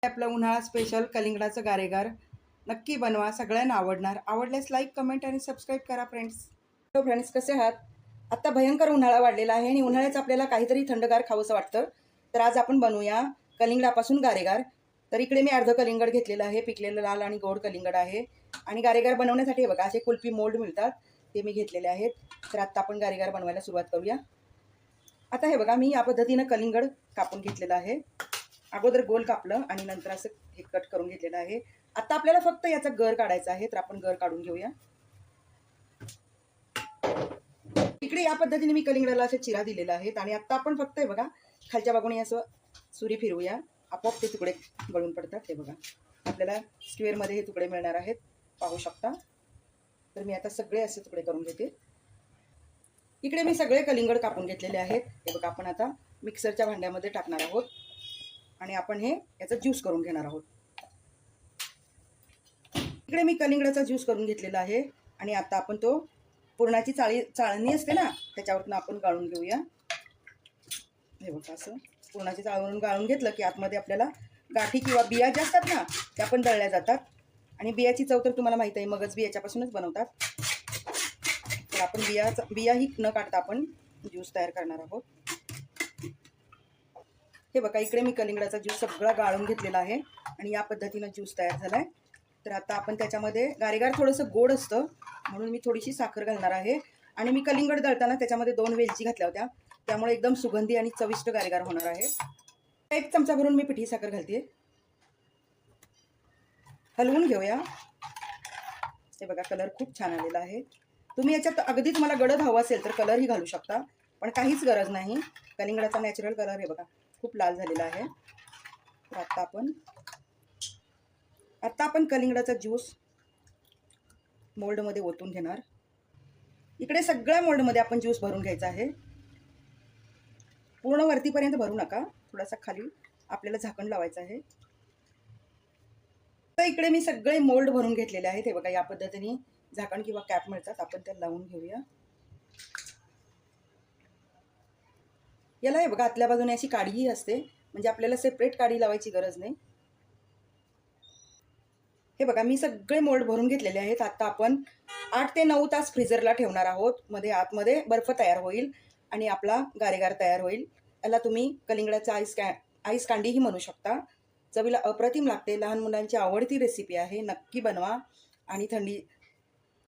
आपलं उन्हाळा स्पेशल कलिंगडाचं गारेगार नक्की बनवा, सगळ्यांना आवडणार. आवडल्यास लाईक, कमेंट आणि सबस्क्राईब करा फ्रेंड्स. हॅलो फ्रेंड्स, कसे आहात? आत्ता भयंकर उन्हाळा वाढलेला आहे आणि उन्हाळ्यात आपल्याला काहीतरी थंडगार खावंसं वाटतं. तर आज आपण बनवूया कलिंगडापासून गारेगार. तर इकडे मी अर्ध कलिंगड घेतलेलं आहे, पिकलेलं लाल आणि गोड कलिंगड आहे. आणि गारेगार बनवण्यासाठी बघा असे कुल्फी मोल्ड मिळतात, ते मी घेतलेले आहेत. तर आत्ता आपण गारेगार बनवायला सुरुवात करूया. आता हे बघा, मी या पद्धतीनं कलिंगड कापून घेतलेलं आहे. अगोदर गोल कापलं आणि नंतर असं हे कट करून घेतलेलं आहे. आता आपल्याला फक्त याचा गर काढायचा आहे, तर आपण गर काढून घेऊया. इकडे या पद्धतीने मी कलिंगडाला असे चिरा दिलेला आहेत आणि आता आपण फक्त हे बघा खालच्या बाजूने असं सुरी फिरवूया, आपोआप ते तुकडे गळून पडतात. हे बघा, आपल्याला स्क्वेअरमध्ये हे तुकडे मिळणार आहेत, पाहू शकता. तर मी आता सगळे असे तुकडे करून घेते. इकडे मी सगळे कलिंगड कापून घेतलेले आहेत. हे बघा, आपण आता मिक्सरच्या भांड्यामध्ये टाकणार आहोत आणि आपण हे याचा ज्यूस करून घेणार आहोत. इकडे मी कलिंगडाचा ज्यूस करून घेतलेला आहे आणि आता आपण तो पुरणाची चाळणी असते ना, त्याच्यावरून आपण गाळून घेऊया. हे बघा, असं पुरणाची चाळणीवरून गाळून घेतलं की आतमध्ये आपल्याला गाठी किंवा बिया ज्या असतात ना, त्या पण दळल्या जातात. आणि बियाची चव तर तुम्हाला माहिती आहे, मगच बी याच्यापासूनच बनवतात. तर आपण बियाही न काढता आपण ज्यूस तयार करणार आहोत. हे बघा, इकडे मी कलिंगडाचा ज्यूस सगळा गाळून घेतलेला आहे आणि या पद्धतीनं ज्यूस तयार झाला आहे. तर आता आपण त्याच्यामध्ये गारेगार थोडंसं गोड असतं म्हणून मी थोडीशी साखर घालणार आहे. आणि मी कलिंगड दळताना त्याच्यामध्ये 2 वेलची घातल्या होत्या, त्यामुळे एकदम सुगंधी आणि चविष्ट गारेगार होणार आहे. 1 चमचा भरून मी पिठी साखर घालते. हलवून घेऊया. हे बघा, कलर खूप छान आलेला आहे. तुम्ही याच्यात अगदी तुम्हाला गडद हवं असेल तर कलरही घालू शकता, पण काहीच गरज नाही. कलिंगडाचा नॅचरल कलर हे बघा खूप लाल झालेला आहे. तर आता आपण कलिंगडाचा ज्यूस मोल्डमध्ये ओतून घेणार. इकडे सगळ्या मोल्डमध्ये आपण ज्यूस भरून घ्यायचा आहे. पूर्ण वरतीपर्यंत भरू नका, थोडासा खाली आपल्याला झाकण लावायचं आहे. तर इकडे मी सगळे मोल्ड भरून घेतलेले आहेत. हे बघा, या पद्धतीने झाकण किंवा कॅप मिळतात, आपण त्याला लावून घेऊया. याला हे बघा आतल्या बाजूने अशी काडीही असते, म्हणजे आपल्याला सेपरेट काडी लावायची गरज नाही. हे बघा, मी सगळे मोल्ड भरून घेतलेले आहेत. आता आपण 8 ते 9 तास फ्रीजरला ठेवणार आहोत. आतमध्ये बर्फ तयार होईल आणि आपला गारेगार तयार होईल. याला तुम्ही कलिंगडाचा आईस कांडीही म्हणू शकता. चवीला अप्रतिम लागते. लहान मुलांची आवडती रेसिपी आहे, नक्की बनवा आणि